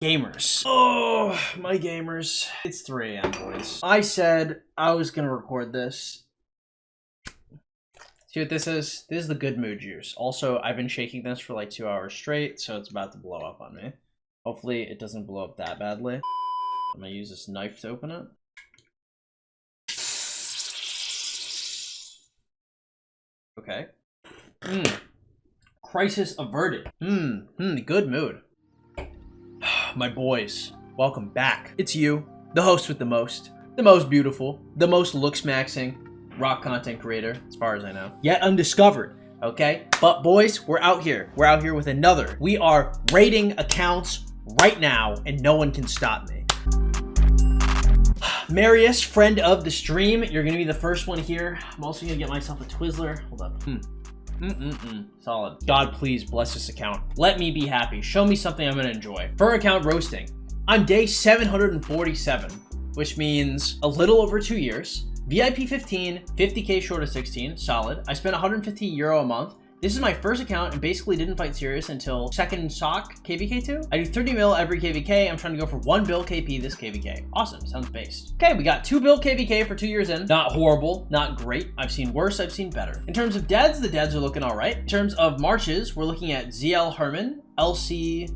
Gamers. Oh, my gamers. It's 3 a.m. boys. I said I was gonna record this. See what this is? This is the good mood juice. Also, I've been shaking this for like 2 hours straight, so it's about to blow up on me. Hopefully it doesn't blow up that badly. I'm gonna use this knife to open it. Okay. Crisis averted. Good mood. My boys, welcome back. It's you, the host with the most beautiful, the most looks-maxing rock content creator, as far as I know, yet undiscovered, okay? But boys, we're out here. We're out here with another. We are raiding accounts right now, and no one can stop me. Marius, friend of the stream, you're gonna be the first one here. I'm also gonna get myself a Twizzler. Hold up. Solid. God, please bless this account. Let me be happy. Show me something I'm gonna enjoy. For account roasting, I'm day 747, which means a little over 2 years. VIP 15, 50k short of 16, solid. I spent 150 euro a month. This is my first account and basically didn't fight serious until second SOC KVK2. I do 30 mil every KVK. I'm trying to go for 1 bill KP this KVK. Awesome, sounds based. Okay, we got 2 bill KVK for 2 years in. Not horrible, not great. I've seen worse, I've seen better. In terms of deads, the deads are looking all right. In terms of marches, we're looking at ZL Herman, LC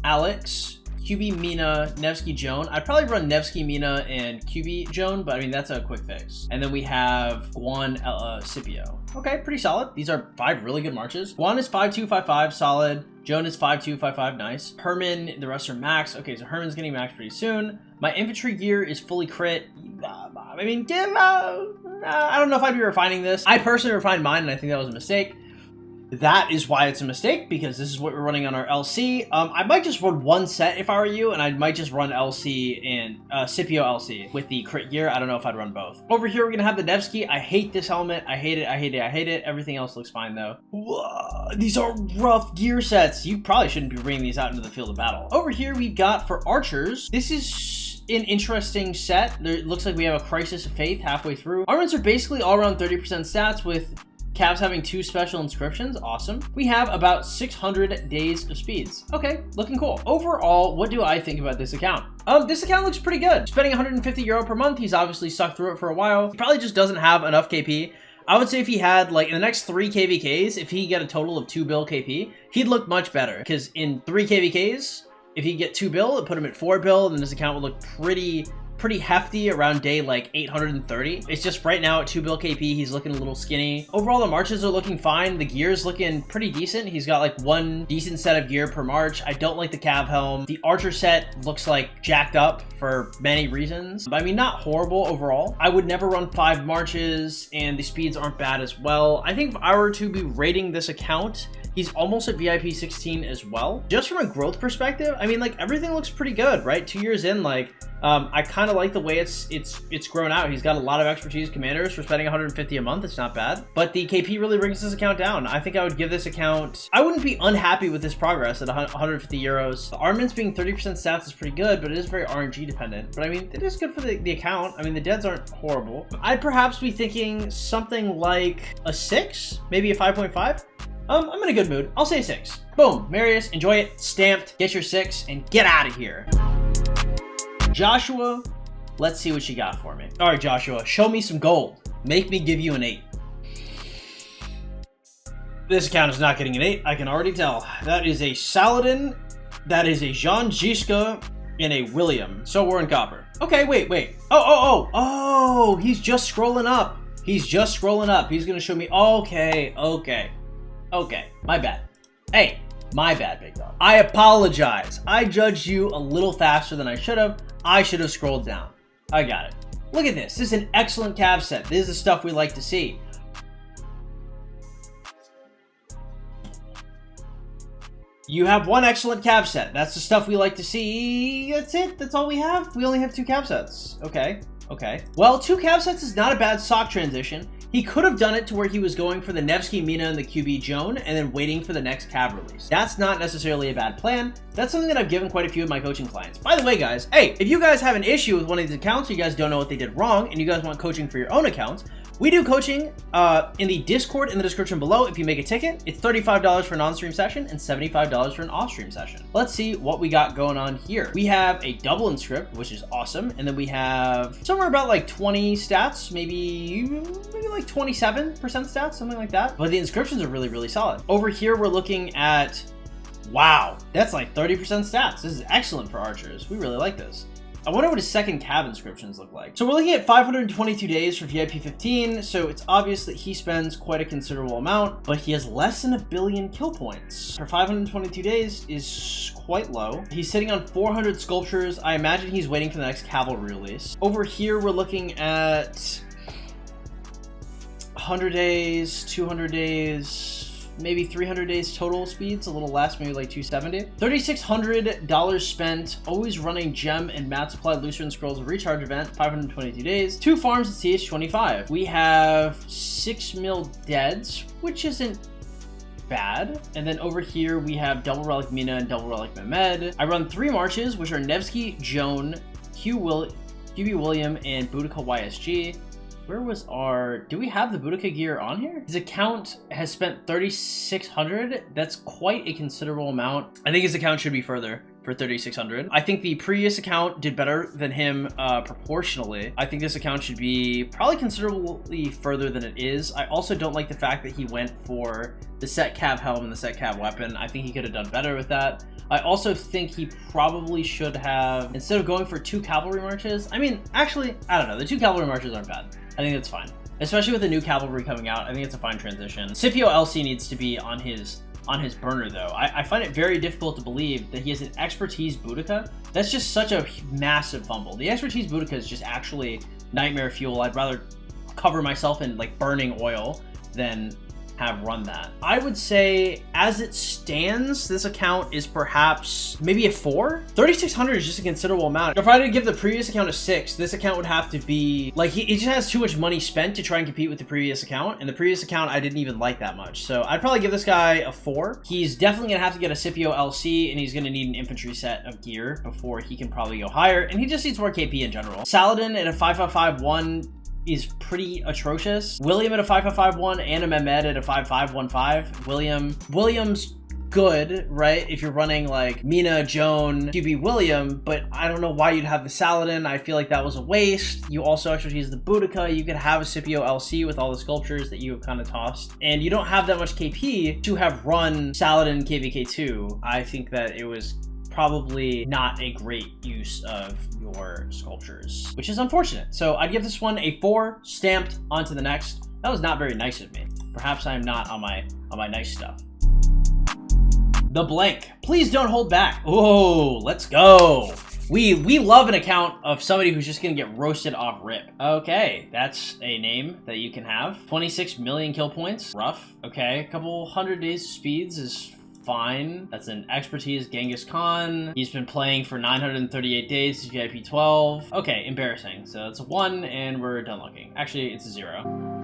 Alex, QB Mina, Nevsky Joan. I'd probably run Nevsky Mina and QB Joan, but I mean, that's a quick fix. And then we have Guan Scipio. Okay, pretty solid. These are 5 really good marches. Guan is 5.255, solid. Joan is 5.255, nice. Herman, the rest are max. Okay, so Herman's getting max pretty soon. My infantry gear is fully crit. I mean, I don't know if I'd be refining this. I personally refined mine, and I think that was a mistake. That is why it's a mistake, because this is what we're running on our LC. I might just run 1 set if I were you, and I might just run LC and Scipio LC with the crit gear. I don't know if I'd run both. Over here, we're gonna have the Nevsky. I hate this helmet. I hate it, I hate it, I hate it. Everything else looks fine though. Whoa, these are rough gear sets. You probably shouldn't be bringing these out into the field of battle. Over here, we've got for archers, this is an interesting set. It looks like we have a Crisis of Faith halfway through. Armaments are basically all around 30% stats with Cavs having 2 special inscriptions. Awesome. We have about 600 days of speeds. Okay, looking cool. Overall, what do I think about this account? This account looks pretty good. Spending 150 euro per month, he's obviously sucked through it for a while. He probably just doesn't have enough KP. I would say if he had, like, in the next 3 KVKs, if he get a total of 2 bill KP, he'd look much better. Because in 3 KVKs, if he get 2 bill, it put him at 4 bill, then this account would look pretty hefty around day like 830. It's just right now at 2 bill KP, he's looking a little skinny. Overall, the marches are looking fine. The gear's looking pretty decent. He's got like 1 decent set of gear per march. I don't like the cav helm. The archer set looks like jacked up for many reasons, but I mean, not horrible overall. I would never run 5 marches, and the speeds aren't bad as well. I think if I were to be rating this account, he's almost at VIP 16 as well. Just from a growth perspective, I mean, like, everything looks pretty good, right? 2 years in, like, I kind of like the way it's grown out. He's got a lot of expertise commanders for spending 150 a month. It's not bad, but the KP really brings this account down. I think I would give this account, I wouldn't be unhappy with this progress at 150 euros. The armaments being 30% stats is pretty good, but it is very RNG dependent. But I mean, it is good for the account. I mean, the deads aren't horrible. I'd perhaps be thinking something like a 6, maybe a 5.5. I'm in a good mood. I'll say 6. Boom, Marius, enjoy it, stamped, get your 6, and get out of here. Joshua, let's see what you got for me. All right, Joshua, show me some gold. Make me give you an 8. This account is not getting an 8, I can already tell. That is a Saladin, that is a Jean Giska, and a William. So we're in copper. Okay, wait. Oh, he's just scrolling up. He's just scrolling up. He's gonna show me, okay, my bad. Hey, my bad, big dog. I apologize. I judged you a little faster than I should have. I should have scrolled down. I got it. Look at this. This is an excellent cav set. This is the stuff we like to see. You have 1 excellent cav set. That's the stuff we like to see. That's it. That's all we have. We only have 2 cav sets. Okay. Well, 2 cav sets is not a bad SOC transition. He could have done it to where he was going for the Nevsky Mina and the QB Joan and then waiting for the next cav release. That's not necessarily a bad plan. That's something that I've given quite a few of my coaching clients. By the way, guys, hey, if you guys have an issue with one of these accounts, you guys don't know what they did wrong, and you guys want coaching for your own accounts, We do coaching in the Discord in the description below. If you make a ticket, it's $35 for an on-stream session and $75 for an off-stream session. Let's see what we got going on here. We have a double in script, which is awesome. And then we have somewhere about like 20 stats, maybe like 27% stats, something like that. But the inscriptions are really, really solid. Over here, we're looking at, wow, that's like 30% stats. This is excellent for archers. We really like this. I wonder what his second cab inscriptions look like. So we're looking at 522 days for VIP 15, so it's obvious that he spends quite a considerable amount, but he has less than 1 billion kill points. For 522 days is quite low. He's sitting on 400 sculptures. I imagine he's waiting for the next cavalry release. Over here, we're looking at 100 days, 200 days, maybe 300 days total speeds, a little less, maybe like 270. $3,600 spent, always running gem and mat supply Lucian Scrolls recharge event, 522 days. 2 farms at CH25. We have 6 mil deads, which isn't bad. And then over here we have double relic Mina and double relic Mehmed. I run 3 marches, which are Nevsky, Joan, QB William, and Boudica YSG. Where was our, do we have the Boudica gear on here? His account has spent 3,600. That's quite a considerable amount. I think his account should be further for 3,600. I think the previous account did better than him proportionally. I think this account should be probably considerably further than it is. I also don't like the fact that he went for the set cab helm and the set cab weapon. I think he could have done better with that. I also think he probably should have, instead of going for 2 cavalry marches, I mean, actually, I don't know. The 2 cavalry marches aren't bad. I think that's fine. Especially with the new cavalry coming out, I think it's a fine transition. Scipio LC needs to be on his burner though. I find it very difficult to believe that he has an expertise Boudica. That's just such a massive fumble. The expertise Boudica is just actually nightmare fuel. I'd rather cover myself in like burning oil than have run that. I would say as it stands, this account is perhaps maybe a 4. 3,600 is just a considerable amount. If I had to give the previous account a 6, this account would have to be like, he just has too much money spent to try and compete with the previous account, and the previous account I didn't even like that much. So I'd probably give this guy a 4. He's definitely gonna have to get a Scipio LC, and he's gonna need an infantry set of gear before he can probably go higher, and he just needs more KP in general. Saladin at a 5.551 is pretty atrocious. William at a 5.551 and a Mehmed at a 5.515. William's good, right? If you're running like Mina, Joan, QB William, but I don't know why you'd have the Saladin. I feel like that was a waste. You also actually use the Boudica. You could have a Scipio LC with all the sculptures that you have kind of tossed, and you don't have that much KP to have run Saladin KVK2. I think that it was probably not a great use of your sculptures, which is unfortunate. So I'd give this one a 4, stamped onto the next. That was not very nice of me. Perhaps I'm not on my nice stuff. The blank. Please don't hold back. Oh, let's go. We love an account of somebody who's just gonna get roasted off rip. Okay, that's a name that you can have. 26 million kill points. Rough. Okay, a couple 100 days speeds is fine. That's an expertise Genghis Khan. He's been playing for 938 days. He's VIP 12. Okay, embarrassing. So it's a 1 and we're done looking. Actually, it's a 0.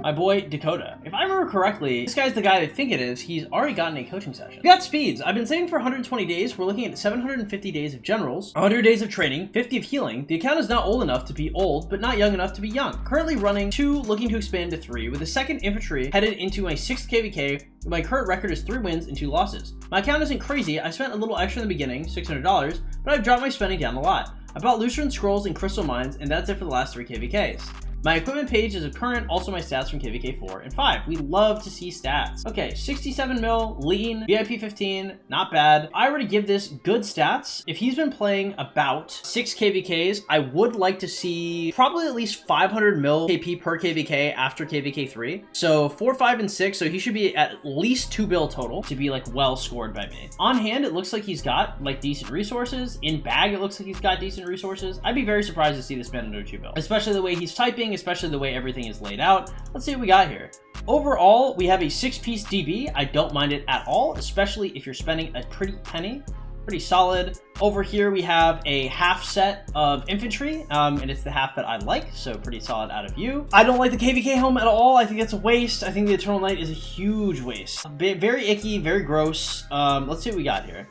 My boy Dakota. If I remember correctly, this guy's the guy I think it is. He's already gotten a coaching session. We got speeds. I've been saving for 120 days. We're looking at 750 days of generals, 100 days of training, 50 of healing. The account is not old enough to be old, but not young enough to be young. Currently running 2, looking to expand to 3, with the 2nd infantry headed into my 6th KVK. My current record is 3 wins and 2 losses. My account isn't crazy. I spent a little extra in the beginning, $600, but I've dropped my spending down a lot. I bought Lucian Scrolls and Crystal Mines, and that's it for the last 3 KVKs. My equipment page is a current, also my stats from KVK 4 and 5. We love to see stats. Okay, 67 mil, lean, VIP 15, not bad. I already give this good stats. If he's been playing about 6 KVKs, I would like to see probably at least 500 mil KP per KVK after KVK 3. So 4, 5, and 6, so he should be at least 2 bill total to be like well scored by me. On hand, it looks like he's got like decent resources. In bag, it looks like he's got decent resources. I'd be very surprised to see this man under 2 bill, especially the way he's typing, especially the way everything is laid out. Let's see what we got here. Overall, we have a 6-piece DB. I don't mind it at all, especially if you're spending a pretty penny. Pretty solid. Over here, we have a half set of infantry, and it's the half that I like, so pretty solid out of you. I don't like the KVK helm at all. I think it's a waste. I think the Eternal Knight is a huge waste. Very icky, very gross. Let's see what we got here.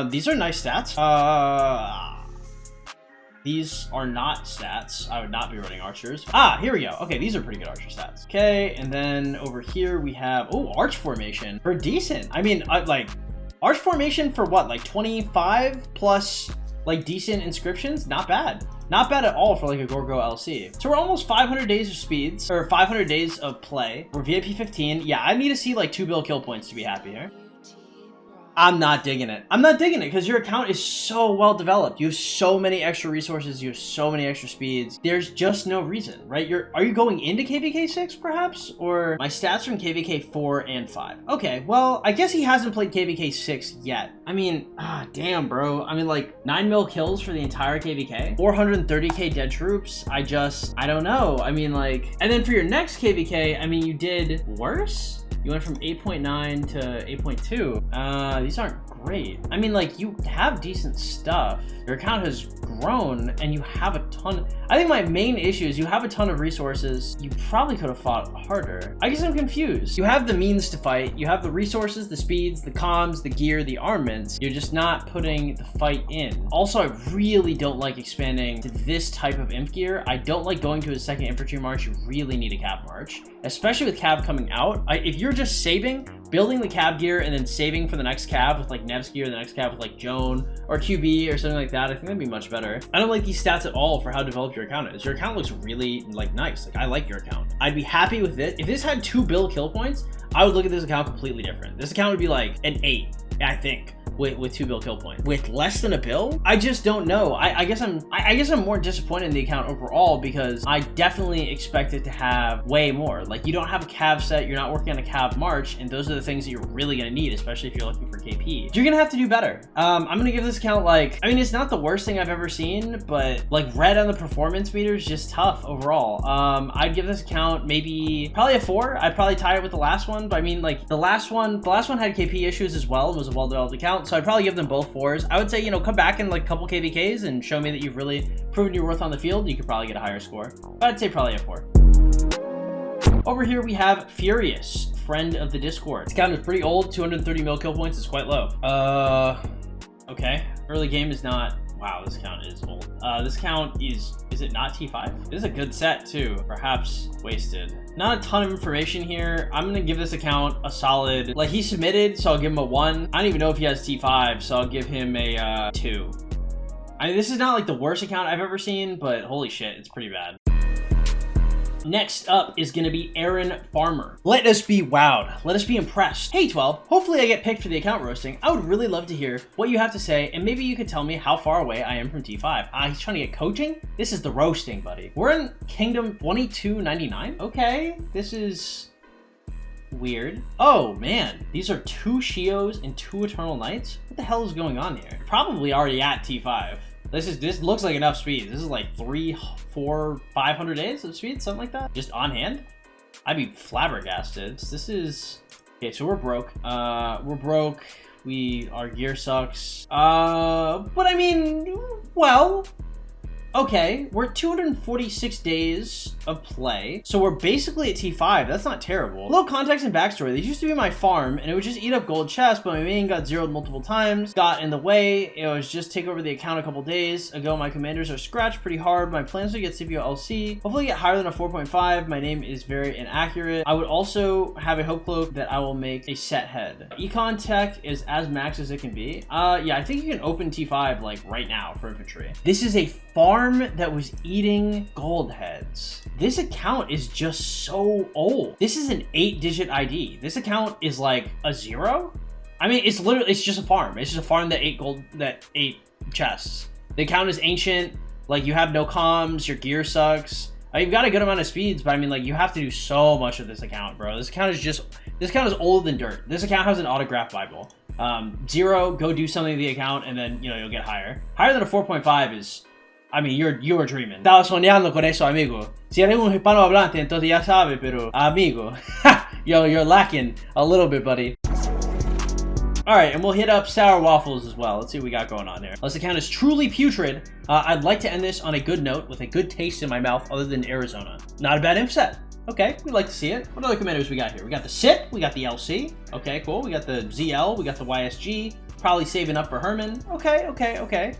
These are nice stats. These are not stats. I would not be running archers. Ah, here we go. Okay, these are pretty good archer stats. Okay, and then over here we have, oh, arch formation for decent. I mean, like arch formation for what, like 25 plus like decent inscriptions? Not bad. Not bad at all for like a Gorgo LC. So we're almost 500 days of speeds, or 500 days of play. We're VIP 15. Yeah, I need to see like 2 bill kill points to be happy here. I'm not digging it. I'm not digging it because your account is so well developed. You have so many extra resources. You have so many extra speeds. There's just no reason, right? Are you going into KVK 6 perhaps? Or my stats from KVK 4 and 5. Okay, well, I guess he hasn't played KVK 6 yet. I mean, damn, bro. I mean, like 9 mil kills for the entire KVK. 430k dead troops. I don't know. I mean, like, and then for your next KVK, I mean, you did worse. You went from 8.9 to 8.2. These aren't great. I mean, like, you have decent stuff. Your account has grown, and you have a ton. I think my main issue is you have a ton of resources. You probably could have fought harder. I guess I'm confused. You have the means to fight. You have the resources, the speeds, the comms, the gear, the armaments. You're just not putting the fight in. Also, I really don't like expanding to this type of imp gear. I don't like going to a second infantry march. You really need a cab march, especially with cab coming out. If you're just saving, building the cab gear and then saving for the next cab with like Nevsky or the next cab with like Joan or QB or something like that, I think that'd be much better. I don't like these stats at all for how developed your account is. Your account looks really like nice. Like, I like your account. I'd be happy with this. If this had 2 bill kill points, I would look at this account completely different. This account would be like an 8, I think. With 2 bill kill points. With less than a bill, I just don't know. I guess I'm more disappointed in the account overall because I definitely expect it to have way more. Like, you don't have a cav set, you're not working on a cav march, and those are the things that you're really gonna need, especially if you're looking for KP. You're gonna have to do better. I'm gonna give this account, like, I mean, it's not the worst thing I've ever seen, but like red on the performance meter is just tough overall. I'd give this account probably a 4. I'd probably tie it with the last one, but I mean, like, the last one had KP issues as well. It was a well-developed account. So I'd probably give them both 4s. I would say, you know, come back in like a couple KVKs and show me that you've really proven your worth on the field. You could probably get a higher score. But I'd say probably a 4. Over here we have Furious, friend of the Discord. This account is pretty old. 230 mil kill points is quite low. Okay. Early game is not. Wow, this account is old. This account is it not T5? This is a good set too, perhaps wasted. Not a ton of information here. I'm gonna give this account a solid, like, he submitted, so I'll give him a 1. I don't even know if he has T5, so I'll give him a 2. I mean, this is not like the worst account I've ever seen, but holy shit, it's pretty bad. Next up is going to be Aaron Farmer. Let us be wowed. Let us be impressed. Hey 12, hopefully I get picked for the account roasting. I would really love to hear what you have to say, and maybe you could tell me how far away I am from T5. He's trying to get coaching? This is the roasting, buddy. We're in Kingdom 2299? Okay, this is weird. Oh man, these are 2 Shios and 2 Eternal Knights? What the hell is going on here? Probably already at T5. This looks like enough speed. This is like 300, 400, 500 days of speed, something like that. Just on hand. I'd be flabbergasted. This is okay. So we're broke. We're broke. Our gear sucks. But I mean, well, okay. We're at 246 days of play, so we're basically at T5. That's not terrible. A little context and backstory. These used to be my farm, and it would just eat up gold chests, but my main got zeroed multiple times, got in the way. It was just take over the account a couple days ago. My commanders are scratched pretty hard. My plans to get CPO LC, hopefully get higher than a 4.5. My name is very inaccurate. I would also have a hope cloak that I will make a set head. Econ tech is as max as it can be. Yeah, I think you can open T5 like right now for infantry. This is a farm that was eating gold heads. This account is just so old. This is an 8-digit ID. This account is like a 0. I mean, it's just a farm. It's just a farm that ate chests. The account is ancient. Like, you have no comms. Your gear sucks. You've got a good amount of speeds, but I mean, like, you have to do so much of this account, bro. This account is older than dirt. This account has an autograph Bible. 0, go do something to the account, and then, you know, you'll get higher. Higher than a 4.5 is, I mean, you were dreaming. Estaba soñando con eso, amigo. Si eres un hispanohablante, entonces ya sabe, pero amigo, yo, you're lacking a little bit, buddy. All right, and we'll hit up Sour Waffles as well. Let's see what we got going on there. This account is truly putrid. I'd like to end this on a good note with a good taste in my mouth other than Arizona. Not a bad imp set. Okay, we'd like to see it. What other commanders we got here? We got the SIT, we got the LC. Okay, cool. We got the ZL, we got the YSG. Probably saving up for Herman. Okay.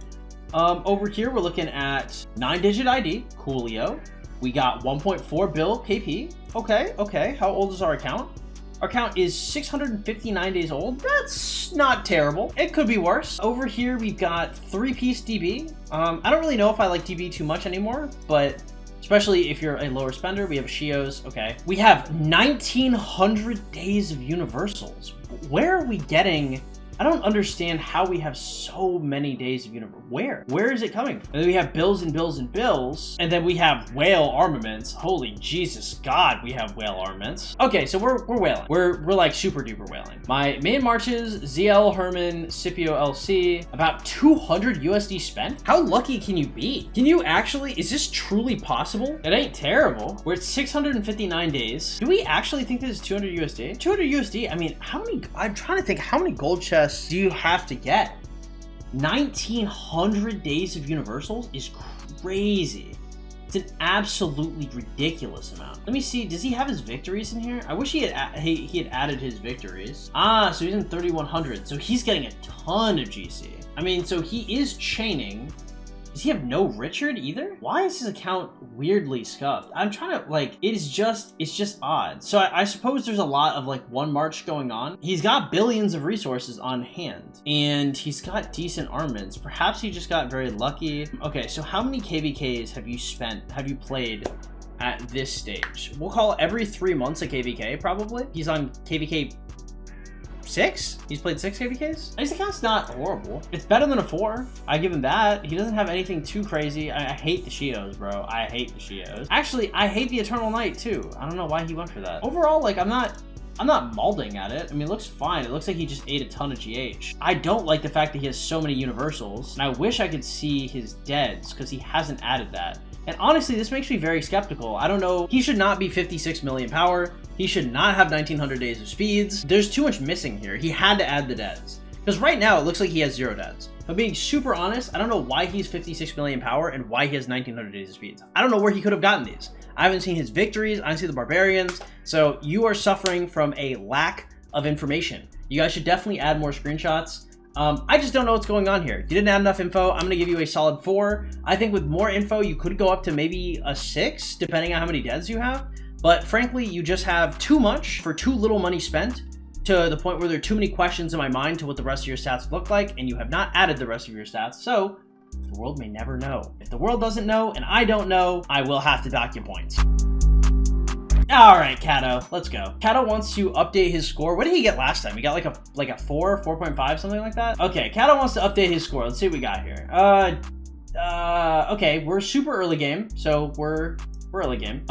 Over here, we're looking at 9-digit ID, Coolio. We got 1.4 bill KP. Okay. How old is our account? Our account is 659 days old. That's not terrible. It could be worse. Over here, we've got 3-piece DB. I don't really know if I like DB too much anymore, but especially if you're a lower spender. We have Shios. Okay. We have 1900 days of universals. Where are we getting? I don't understand how we have so many days of universe. Where is it coming from? And then we have bills and bills and bills. And then we have whale armaments. Holy Jesus God, we have whale armaments. Okay, so we're whaling. We're like super duper whaling. My main marches, ZL, Herman, Scipio LC, about 200 USD spent. How lucky can you be? Can you actually, is this truly possible? It ain't terrible. We're at 659 days. Do we actually think this is 200 USD? 200 USD, I mean, how many, I'm trying to think, how many gold chests do you have to get? 1900 days of universals is crazy. It's an absolutely ridiculous amount. Let me see, does he have his victories in here? I wish he had added his victories. So he's in 3100, so he's getting a ton of GC. I mean, so he is chaining. Does he have no Richard either? Why is his account weirdly scuffed? I'm trying to, like, it's just odd. So I suppose there's a lot of, like, one march going on. He's got billions of resources on hand, and he's got decent armaments. Perhaps he just got very lucky. Okay, so how many KVKs have you played at this stage? We'll call every 3 months a KVK, probably. He's on KVK 6? He's played 6 KVKs? His account's not horrible. It's better than a 4. I give him that. He doesn't have anything too crazy. I hate the Shios, bro. I hate the Shios. Actually, I hate the Eternal Knight too. I don't know why he went for that. Overall, like, I'm not malding at it. I mean, it looks fine. It looks like he just ate a ton of GH. I don't like the fact that he has so many universals, and I wish I could see his deads because he hasn't added that. And honestly, this makes me very skeptical. I don't know. He should not be 56 million power. He should not have 1900 days of speeds. There's too much missing here. He had to add the deads. Because right now, it looks like he has 0 deads. But being super honest, I don't know why he's 56 million power and why he has 1900 days of speeds. I don't know where he could have gotten these. I haven't seen his victories. I haven't seen the barbarians. So you are suffering from a lack of information. You guys should definitely add more screenshots. I just don't know what's going on here. You didn't add enough info. I'm going to give you a solid 4. I think with more info, you could go up to maybe a 6, depending on how many deads you have. But frankly, you just have too much for too little money spent, to the point where there are too many questions in my mind to what the rest of your stats look like, and you have not added the rest of your stats. So the world may never know. If the world doesn't know and I don't know, I will have to dock you points. All right, Kato, let's go. Kato wants to update his score. What did he get last time? He got like a 4, 4.5, something like that. Okay, Kato wants to update his score. Let's see what we got here. Okay, we're super early game, so we're early game.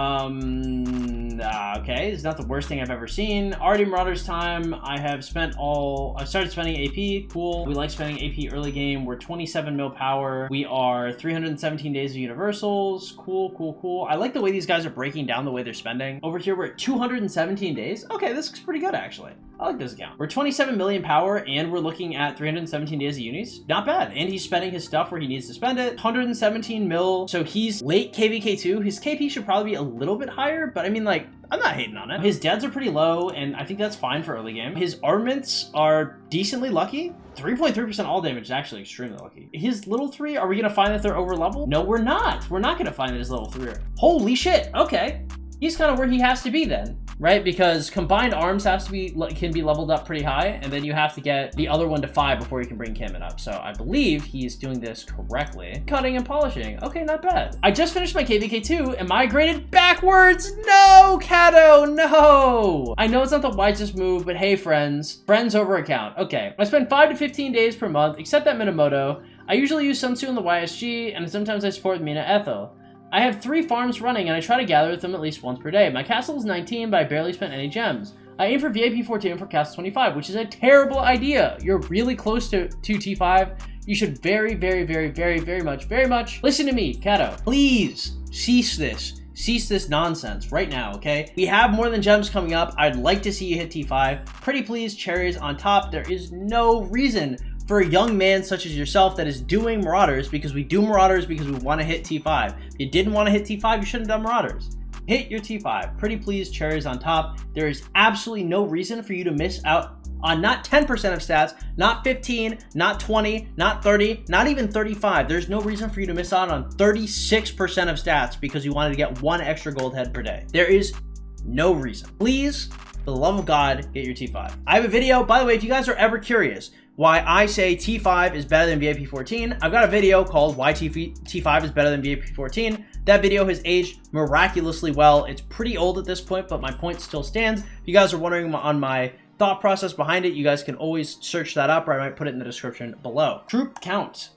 Okay, it's not the worst thing I've ever seen. Already Marauders time. I started spending AP. Cool. We like spending AP early game. We're 27 mil power. We are 317 days of universals. Cool. I like the way these guys are breaking down the way they're spending. Over here, we're at 217 days. Okay, this looks pretty good, actually. I like this account. We're 27 million power, and we're looking at 317 days of unis. Not bad. And he's spending his stuff where he needs to spend it. 117 mil. So he's late KVK2. His KP should probably be a little bit higher, but I mean, like, I'm not hating on it. His deads are pretty low, and I think that's fine for early game. His armaments are decently lucky. 3.3% all damage is actually extremely lucky. His level 3, are we gonna find that they're over leveled? No, we're not. We're not gonna find that his level 3 are. Holy shit, okay. He's kind of where he has to be then, right? Because combined arms can be leveled up pretty high, and then you have to get the other one to 5 before you can bring Kimmon up. So I believe he's doing this correctly. Cutting and polishing, okay, not bad. I just finished my KVK2 and migrated backwards. No, Kato, no. I know it's not the wisest move, but hey, friends over account. Okay, I spend 5 to 15 days per month, except at Minamoto. I usually use Sun Tzu in the YSG, and sometimes I support Mina Ethel. I have 3 farms running, and I try to gather with them at least once per day. My castle is 19, but I barely spent any gems. I aim for VIP 14 for castle 25, which is a terrible idea. You're really close to T5. You should very much listen to me, Kato. Please cease this nonsense right now, okay? We have more than gems coming up. I'd like to see you hit T5. Pretty please, cherries on top. There is no reason for a young man such as yourself that is doing Marauders, because we do Marauders because we want to hit T5. If you didn't want to hit T5, you shouldn't have done Marauders. Hit your T5. Pretty please, cherries on top. There is absolutely no reason for you to miss out on not 10% of stats, not 15, not 20, not 30, not even 35. There's no reason for you to miss out on 36% of stats because you wanted to get 1 extra gold head per day. There is no reason. Please, for the love of God, get your T5. I have a video, by the way, if you guys are ever curious why I say T5 is better than VIP 14, I've got a video called Why T5 is better than VIP 14. That video has aged miraculously well. It's pretty old at this point, but my point still stands. If you guys are wondering on my thought process behind it, you guys can always search that up, or I might put it in the description below. Troop count.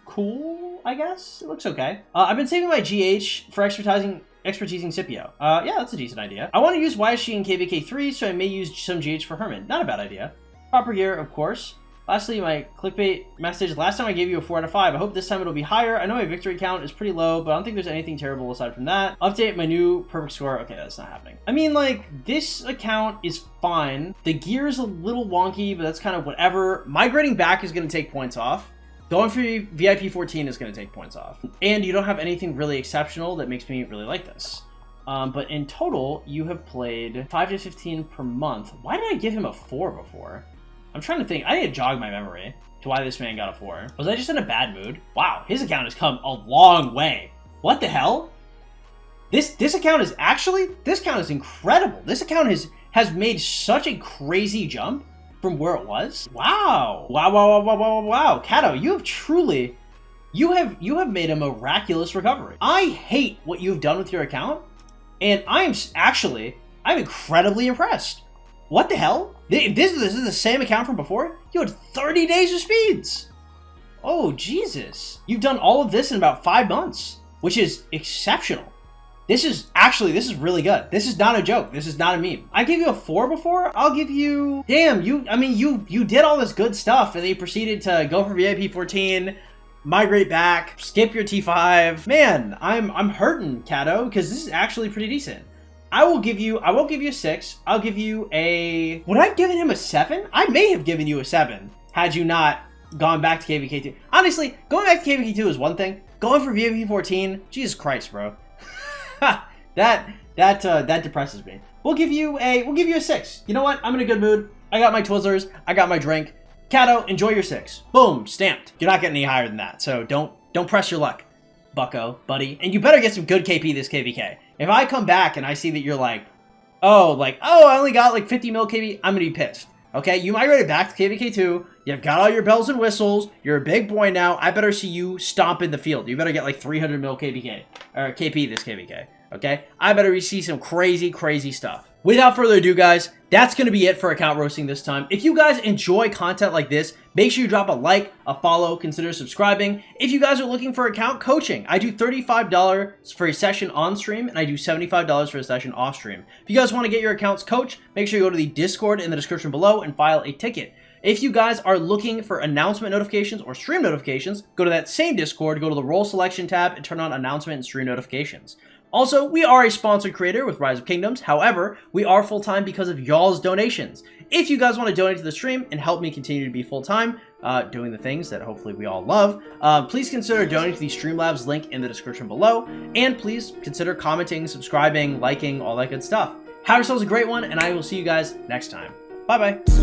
Cool, I guess. It looks okay. I've been saving my GH for expertising Scipio. Yeah, that's a decent idea. I want to use YSG and KVK3, so I may use some GH for Herman. Not a bad idea. Proper gear, of course. Lastly, my clickbait message. Last time I gave you a 4 out of 5. I hope this time it'll be higher. I know my victory count is pretty low, but I don't think there's anything terrible aside from that. Update my new perfect score. Okay, that's not happening. I mean, like, this account is fine. The gear is a little wonky, but that's kind of whatever. Migrating back is going to take points off. Going for VIP 14 is going to take points off. And you don't have anything really exceptional that makes me really like this. But in total, you have played 5 to 15 per month. Why did I give him a 4 before? I'm trying to think. I need to jog my memory to why this man got a 4. Was I just in a bad mood? Wow, his account has come a long way. What the hell? This account is actually, this account is incredible. This account has made such a crazy jump from where it was. Wow. Wow. Kato, you have truly, you have made a miraculous recovery. I hate what you've done with your account, and I'm incredibly impressed. What the hell? This is the same account from before? You had 30 days of speeds. Oh, Jesus. You've done all of this in about 5 months, which is exceptional. This is really good. This is not a joke. This is not a meme. I gave you a 4 before. I'll give you, damn, you did all this good stuff and then you proceeded to go for VIP 14, migrate back, skip your T5. Man, I'm hurting, Kato, because this is actually pretty decent. I won't give you a 6. I'll give you a... Would I have given him a 7? I may have given you a 7 had you not gone back to KVK2. Honestly, going back to KVK2 is one thing. Going for VIP 14, Jesus Christ, bro. that depresses me. We'll give you a 6. You know what? I'm in a good mood. I got my Twizzlers. I got my drink. Kato, enjoy your 6. Boom, stamped. You're not getting any higher than that. So don't press your luck, bucko, buddy. And you better get some good KP this KVK. If I come back and I see that you're like, oh, I only got like 50 mil KP, I'm gonna be pissed. Okay, you migrated back to KVK2. You've got all your bells and whistles. You're a big boy now. I better see you stomp in the field. You better get like 300 mil KVK or KP this KVK. Okay, I better see some crazy stuff. Without further ado, guys, that's going to be it for account roasting this time. If you guys enjoy content like this, make sure you drop a like, a follow, consider subscribing. If you guys are looking for account coaching, I do $35 for a session on stream, and I do $75 for a session off stream. If you guys want to get your accounts coached, make sure you go to the Discord in the description below and file a ticket. If you guys are looking for announcement notifications or stream notifications, go to that same Discord, go to the role selection tab, and turn on announcement and stream notifications. Also, we are a sponsored creator with Rise of Kingdoms. However, we are full-time because of y'all's donations. If you guys want to donate to the stream and help me continue to be full-time, doing the things that hopefully we all love, please consider donating to the Streamlabs link in the description below. And please consider commenting, subscribing, liking, all that good stuff. Have yourselves a great one, and I will see you guys next time. Bye-bye.